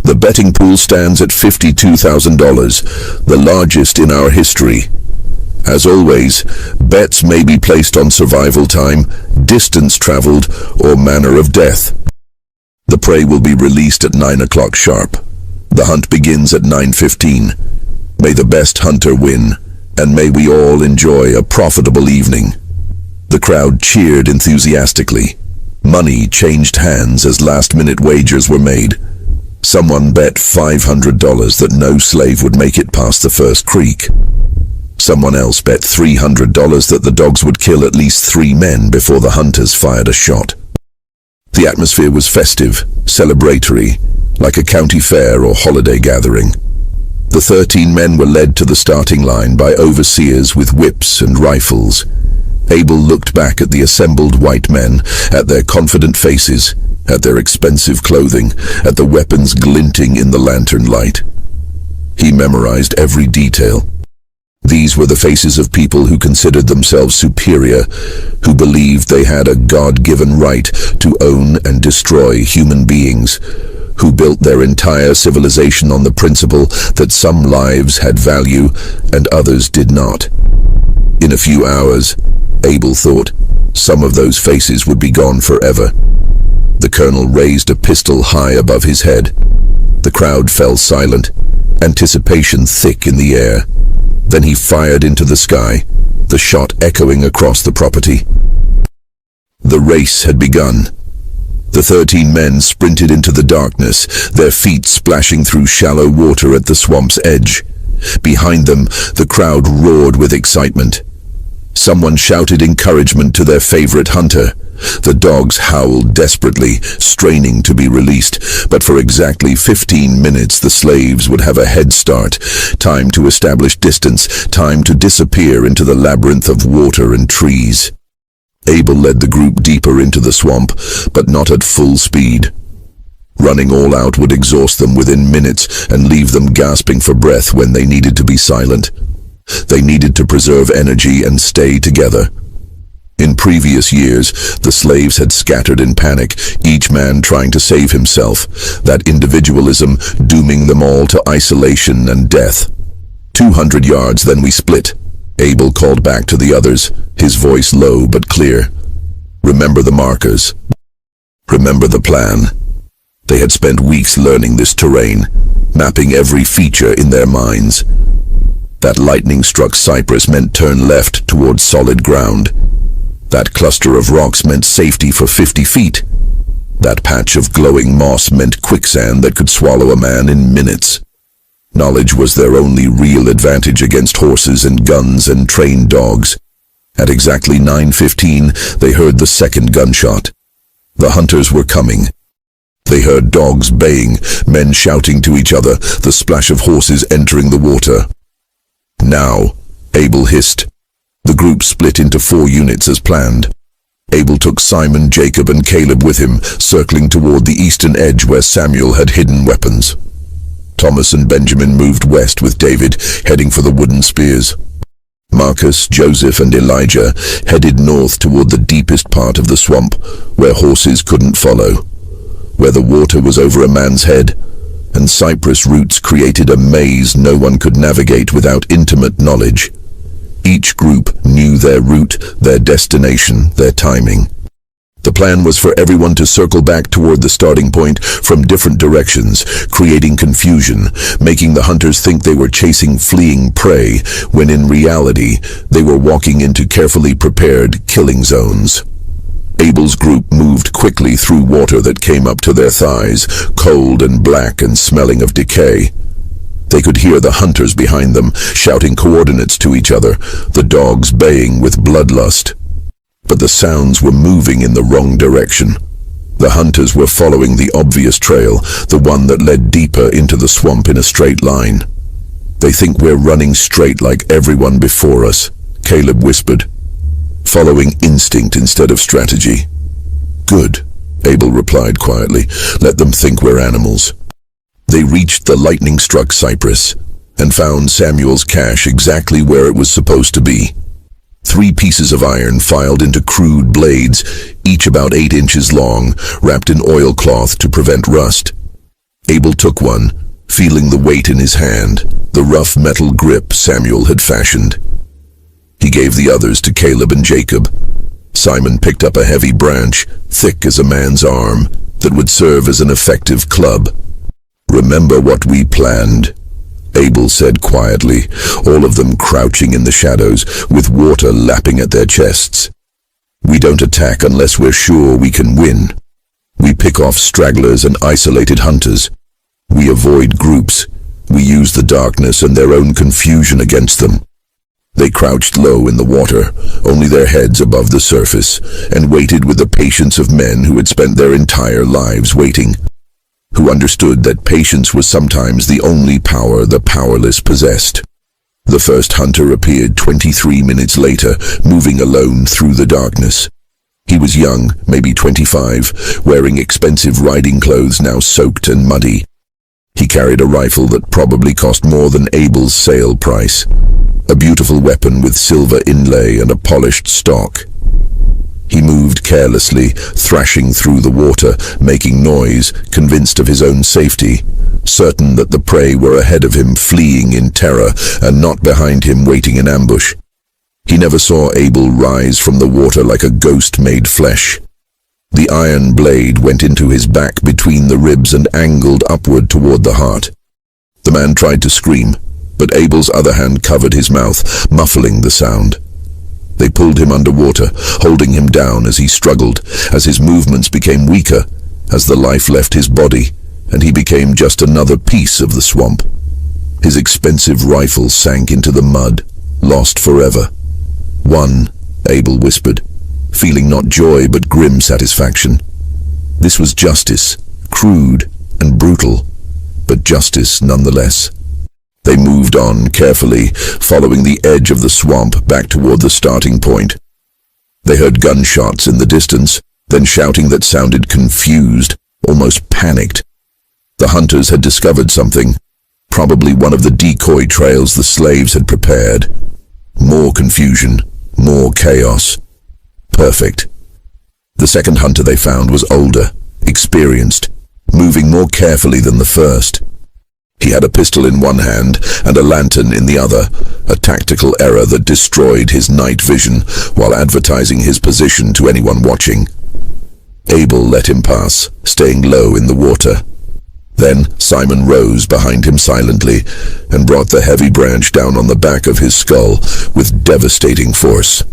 The betting pool stands at $52,000, the largest in our history. As always, bets may be placed on survival time, distance traveled, or manner of death. The prey will be released at 9 o'clock sharp. The hunt begins at 9:15. May the best hunter win, and may we all enjoy a profitable evening." The crowd cheered enthusiastically. Money changed hands as last-minute wagers were made. Someone bet $500 that no slave would make it past the first creek. Someone else bet $300 that the dogs would kill at least 3 men before the hunters fired a shot. The atmosphere was festive, celebratory, like a county fair or holiday gathering. The 13 men were led to the starting line by overseers with whips and rifles. Abel looked back at the assembled white men, at their confident faces, at their expensive clothing, at the weapons glinting in the lantern light. He memorized every detail. These were the faces of people who considered themselves superior, who believed they had a God-given right to own and destroy human beings, who built their entire civilization on the principle that some lives had value and others did not. In a few hours, Abel thought, some of those faces would be gone forever. The colonel raised a pistol high above his head. The crowd fell silent, anticipation thick in the air. Then he fired into the sky, the shot echoing across the property. The race had begun. The 13 men sprinted into the darkness, their feet splashing through shallow water at the swamp's edge. Behind them, the crowd roared with excitement. Someone shouted encouragement to their favorite hunter. The dogs howled desperately, straining to be released, but for exactly 15 minutes the slaves would have a head start. Time to establish distance, time to disappear into the labyrinth of water and trees. Abel led the group deeper into the swamp, but not at full speed. Running all out would exhaust them within minutes and leave them gasping for breath when they needed to be silent. They needed to preserve energy and stay together. In previous years, the slaves had scattered in panic, each man trying to save himself, that individualism dooming them all to isolation and death. 200 yards, then we split. Abel called back to the others, his voice low but clear. Remember the markers. Remember the plan. They had spent weeks learning this terrain, mapping every feature in their minds. That lightning-struck cypress meant turn left towards solid ground. That cluster of rocks meant safety for 50 feet. That patch of glowing moss meant quicksand that could swallow a man in minutes. Knowledge was their only real advantage against horses and guns and trained dogs. At exactly 9:15, they heard the second gunshot. The hunters were coming. They heard dogs baying, men shouting to each other, the splash of horses entering the water. Now, Abel hissed. The group split into 4 units as planned. Abel took Simon, Jacob, and Caleb with him, circling toward the eastern edge where Samuel had hidden weapons. Thomas and Benjamin moved west with David, heading for the wooden spears. Marcus, Joseph, and Elijah headed north toward the deepest part of the swamp, where horses couldn't follow, where the water was over a man's head, and cypress roots created a maze no one could navigate without intimate knowledge. Each group knew their route, their destination, their timing. The plan was for everyone to circle back toward the starting point from different directions, creating confusion, making the hunters think they were chasing fleeing prey, when in reality, they were walking into carefully prepared killing zones. Abel's group moved quickly through water that came up to their thighs, cold and black and smelling of decay. They could hear the hunters behind them, shouting coordinates to each other, the dogs baying with bloodlust. But the sounds were moving in the wrong direction. The hunters were following the obvious trail, the one that led deeper into the swamp in a straight line. They think we're running straight like everyone before us, Caleb whispered. Following instinct instead of strategy. Good, Abel replied quietly. Let them think we're animals. They reached the lightning-struck cypress and found Samuel's cache exactly where it was supposed to be. 3 pieces of iron filed into crude blades, each about 8 inches long, wrapped in oilcloth to prevent rust. Abel took one, feeling the weight in his hand, the rough metal grip Samuel had fashioned. He gave the others to Caleb and Jacob. Simon picked up a heavy branch, thick as a man's arm, that would serve as an effective club. Remember what we planned, Abel said quietly, all of them crouching in the shadows, with water lapping at their chests. We don't attack unless we're sure we can win. We pick off stragglers and isolated hunters. We avoid groups. We use the darkness and their own confusion against them. They crouched low in the water, only their heads above the surface, and waited with the patience of men who had spent their entire lives waiting, who understood that patience was sometimes the only power the powerless possessed. The first hunter appeared 23 minutes later, moving alone through the darkness. He was young, maybe 25, wearing expensive riding clothes now soaked and muddy. He carried a rifle that probably cost more than Abel's sale price, a beautiful weapon with silver inlay and a polished stock. He moved carelessly, thrashing through the water, making noise, convinced of his own safety, certain that the prey were ahead of him fleeing in terror and not behind him waiting in ambush. He never saw Abel rise from the water like a ghost made flesh. The iron blade went into his back between the ribs and angled upward toward the heart. The man tried to scream, but Abel's other hand covered his mouth, muffling the sound. They pulled him underwater, holding him down as he struggled, as his movements became weaker, as the life left his body, and he became just another piece of the swamp. His expensive rifle sank into the mud, lost forever. "One," Abel whispered. feeling not joy but grim satisfaction. This was justice, crude and brutal, but justice nonetheless. They moved on carefully, following the edge of the swamp back toward the starting point. They heard gunshots in the distance, then shouting that sounded confused, almost panicked. The hunters had discovered something, probably one of the decoy trails the slaves had prepared. More confusion, more chaos. Perfect. The second hunter they found was older, experienced, moving more carefully than the first. He had a pistol in one hand and a lantern in the other, a tactical error that destroyed his night vision while advertising his position to anyone watching. Abel let him pass, staying low in the water. Then Simon rose behind him silently and brought the heavy branch down on the back of his skull with devastating force.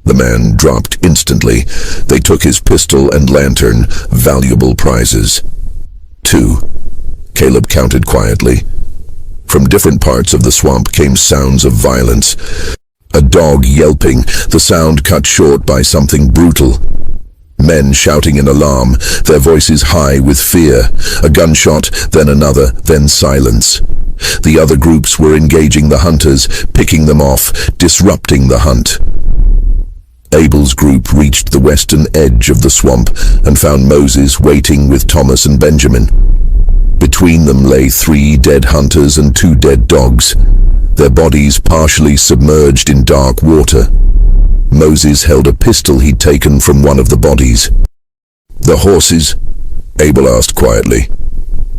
The man dropped instantly. They took his pistol and lantern, valuable prizes. 2. Caleb counted quietly. From different parts of the swamp came sounds of violence. A dog yelping, the sound cut short by something brutal. Men shouting in alarm, their voices high with fear. A gunshot, then another, then silence. The other groups were engaging the hunters, picking them off, disrupting the hunt. Abel's group reached the western edge of the swamp and found Moses waiting with Thomas and Benjamin. Between them lay 3 dead hunters and 2 dead dogs, their bodies partially submerged in dark water. Moses held a pistol he'd taken from one of the bodies. "The horses?" Abel asked quietly.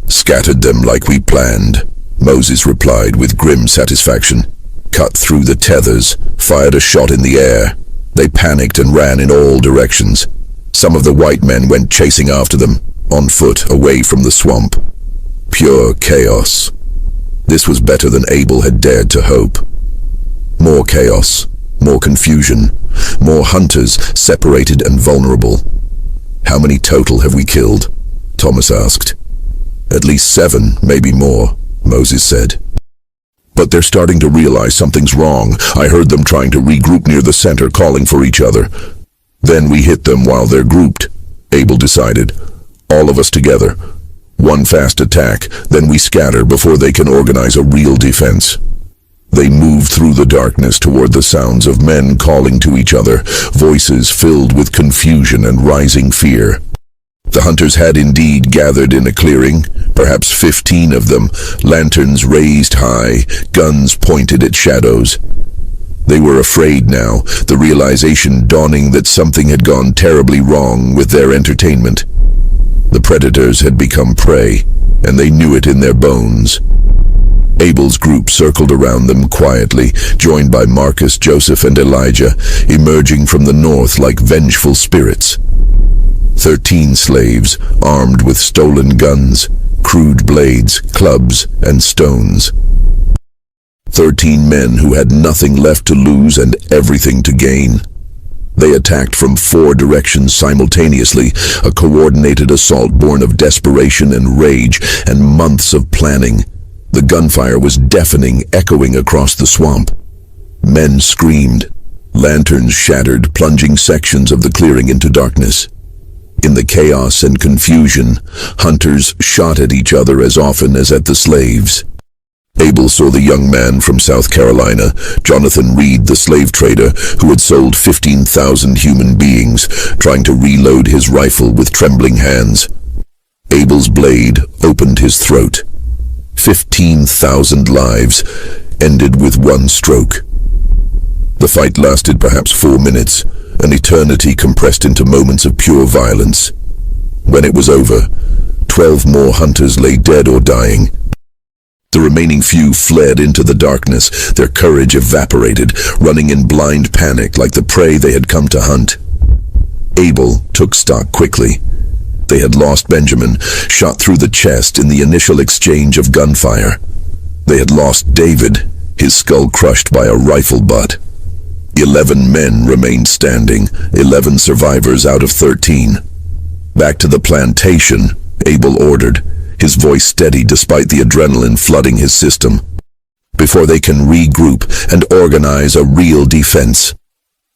"Scattered them like we planned," Moses replied with grim satisfaction. "Cut through the tethers, fired a shot in the air. They panicked and ran in all directions. Some of the white men went chasing after them, on foot, away from the swamp. Pure chaos. This was better than Abel had dared to hope. More chaos, more confusion, more hunters separated and vulnerable. "How many total have we killed?" Thomas asked. "At least 7, maybe more," Moses said. "But they're starting to realize something's wrong. I heard them trying to regroup near the center, calling for each other. Then we hit them while they're grouped," Abel decided. "All of us together. One fast attack, then we scatter before they can organize a real defense." They moved through the darkness toward the sounds of men calling to each other, voices filled with confusion and rising fear. The hunters had indeed gathered in a clearing, perhaps 15 of them, lanterns raised high, guns pointed at shadows. They were afraid now, the realization dawning that something had gone terribly wrong with their entertainment. The predators had become prey, and they knew it in their bones. Abel's group circled around them quietly, joined by Marcus, Joseph, and Elijah, emerging from the north like vengeful spirits. 13 slaves, armed with stolen guns, crude blades, clubs, and stones. 13 men who had nothing left to lose and everything to gain. They attacked from 4 directions simultaneously, a coordinated assault born of desperation and rage and months of planning. The gunfire was deafening, echoing across the swamp. Men screamed. Lanterns shattered, plunging sections of the clearing into darkness. In the chaos and confusion, hunters shot at each other as often as at the slaves. Abel saw the young man from South Carolina, Jonathan Reed, the slave trader, who had sold 15,000 human beings, trying to reload his rifle with trembling hands. Abel's blade opened his throat. 15,000 lives ended with one stroke. The fight lasted perhaps 4 minutes, an eternity compressed into moments of pure violence. When it was over, 12 more hunters lay dead or dying. The remaining few fled into the darkness, their courage evaporated, running in blind panic like the prey they had come to hunt. Abel took stock quickly. They had lost Benjamin, shot through the chest in the initial exchange of gunfire. They had lost David, his skull crushed by a rifle butt. 11 men remained standing, 11 survivors out of 13. "Back to the plantation," Abel ordered, his voice steady despite the adrenaline flooding his system. "Before they can regroup and organize a real defense."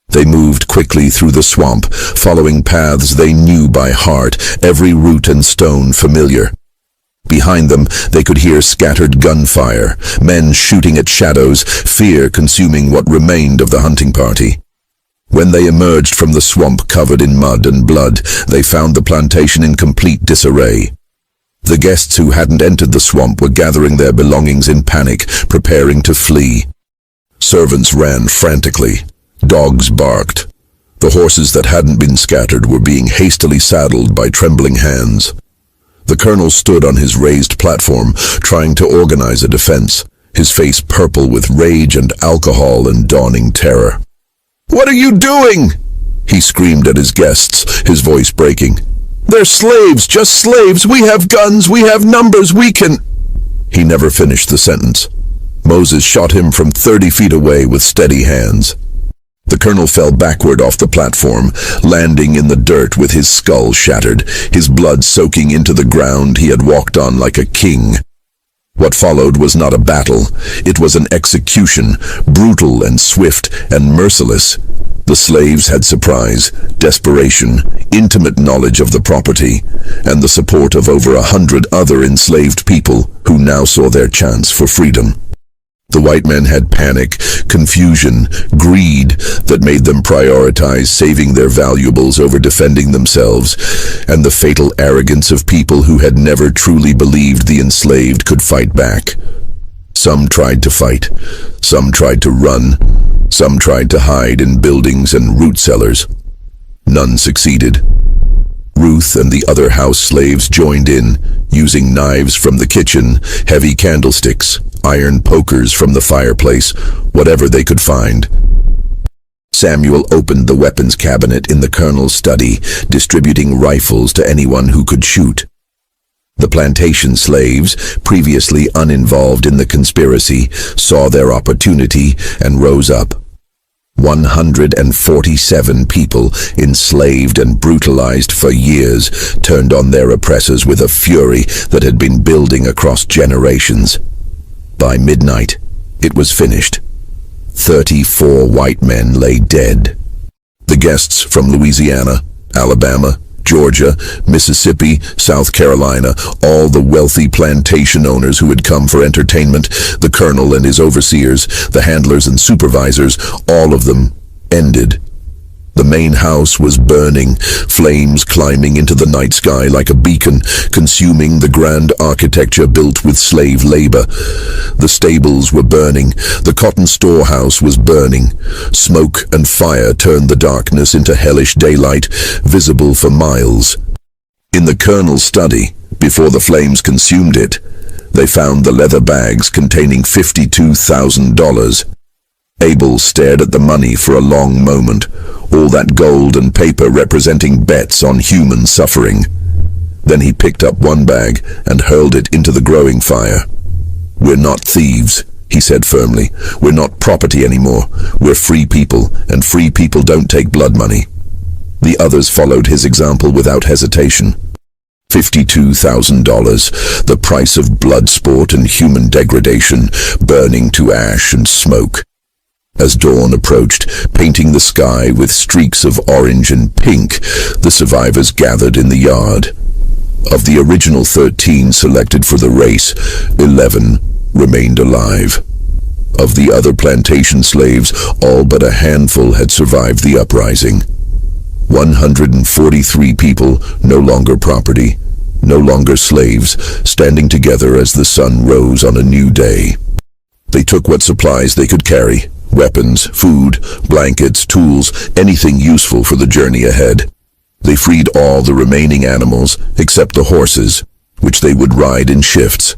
They moved quickly through the swamp, following paths they knew by heart, every root and stone familiar. Behind them, they could hear scattered gunfire, men shooting at shadows, fear consuming what remained of the hunting party. When they emerged from the swamp covered in mud and blood, they found the plantation in complete disarray. The guests who hadn't entered the swamp were gathering their belongings in panic, preparing to flee. Servants ran frantically. Dogs barked. The horses that hadn't been scattered were being hastily saddled by trembling hands. The colonel stood on his raised platform, trying to organize a defense, his face purple with rage and alcohol and dawning terror. "What are you doing?" he screamed at his guests, his voice breaking. "They're slaves, just slaves. We have guns, we have numbers, we can—" He never finished the sentence. Moses shot him from 30 feet away with steady hands. The colonel fell backward off the platform, landing in the dirt with his skull shattered, his blood soaking into the ground he had walked on like a king. What followed was not a battle. It was an execution, brutal and swift and merciless. The slaves had surprise, desperation, intimate knowledge of the property, and the support of over 100 other enslaved people who now saw their chance for freedom. The white men had panic, confusion, greed that made them prioritize saving their valuables over defending themselves, and the fatal arrogance of people who had never truly believed the enslaved could fight back. Some tried to fight, some tried to run, some tried to hide in buildings and root cellars. None succeeded. Ruth and the other house slaves joined in, using knives from the kitchen, heavy candlesticks, iron pokers from the fireplace, whatever they could find. Samuel opened the weapons cabinet in the colonel's study, distributing rifles to anyone who could shoot. The plantation slaves, previously uninvolved in the conspiracy, saw their opportunity and rose up. 147 people, enslaved and brutalized for years, turned on their oppressors with a fury that had been building across generations. By midnight, it was finished. 34 white men lay dead. The guests from Louisiana, Alabama, Georgia, Mississippi, South Carolina, all the wealthy plantation owners who had come for entertainment, the colonel and his overseers, the handlers and supervisors, all of them ended. The main house was burning, flames climbing into the night sky like a beacon, consuming the grand architecture built with slave labor. The stables were burning, the cotton storehouse was burning. Smoke and fire turned the darkness into hellish daylight, visible for miles. In the colonel's study, before the flames consumed it, they found the leather bags containing $52,000. Abel stared at the money for a long moment, all that gold and paper representing bets on human suffering. Then he picked up one bag and hurled it into the growing fire. "We're not thieves," he said firmly. "We're not property anymore. We're free people, and free people don't take blood money." The others followed his example without hesitation. $52,000, the price of blood sport and human degradation, burning to ash and smoke. As dawn approached, painting the sky with streaks of orange and pink, the survivors gathered in the yard. Of the original 13 selected for the race, 11 remained alive. Of the other plantation slaves, all but a handful had survived the uprising. 143 people, no longer property, no longer slaves, standing together as the sun rose on a new day. They took what supplies they could carry. Weapons, food, blankets, tools, anything useful for the journey ahead. They freed all the remaining animals, except the horses, which they would ride in shifts.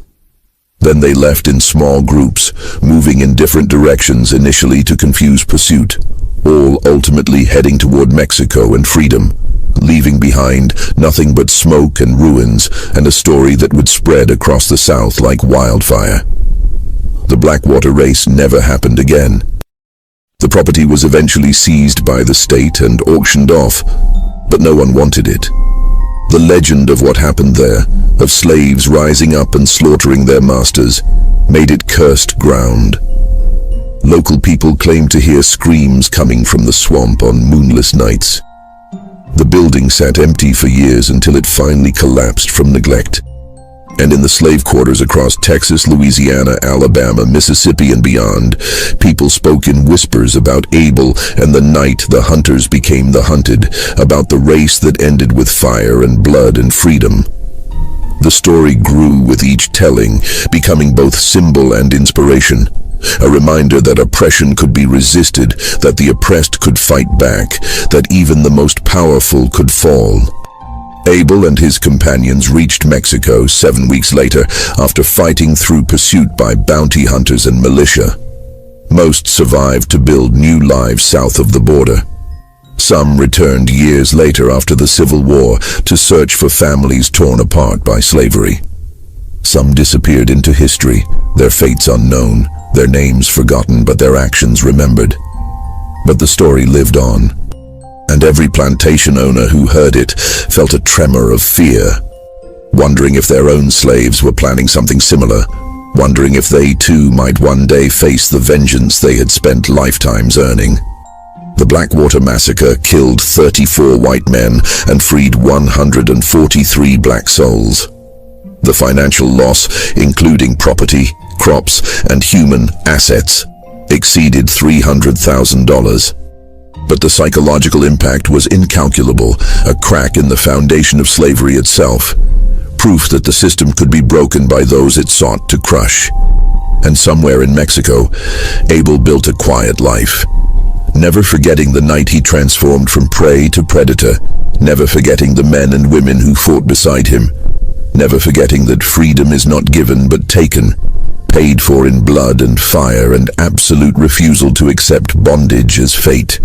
Then they left in small groups, moving in different directions initially to confuse pursuit, all ultimately heading toward Mexico and freedom, leaving behind nothing but smoke and ruins and a story that would spread across the South like wildfire. The Blackwater race never happened again. The property was eventually seized by the state and auctioned off, but no one wanted it. The legend of what happened there, of slaves rising up and slaughtering their masters, made it cursed ground. Local people claim to hear screams coming from the swamp on moonless nights. The building sat empty for years until it finally collapsed from neglect. And in the slave quarters across Texas, Louisiana, Alabama, Mississippi, and beyond, people spoke in whispers about Abel and the night the hunters became the hunted, about the race that ended with fire and blood and freedom. The story grew with each telling, becoming both symbol and inspiration. A reminder that oppression could be resisted, that the oppressed could fight back, that even the most powerful could fall. Abel and his companions reached Mexico 7 weeks later after fighting through pursuit by bounty hunters and militia. Most survived to build new lives south of the border. Some returned years later after the Civil War to search for families torn apart by slavery. Some disappeared into history, their fates unknown, their names forgotten but their actions remembered. But the story lived on, and every plantation owner who heard it felt a tremor of fear, wondering if their own slaves were planning something similar, wondering if they too might one day face the vengeance they had spent lifetimes earning. The Blackwater Massacre killed 34 white men and freed 143 black souls. The financial loss, including property, crops, and human assets, exceeded $300,000. But the psychological impact was incalculable, a crack in the foundation of slavery itself, proof that the system could be broken by those it sought to crush. And somewhere in Mexico, Abel built a quiet life, never forgetting the night he transformed from prey to predator, never forgetting the men and women who fought beside him, never forgetting that freedom is not given but taken, paid for in blood and fire and absolute refusal to accept bondage as fate.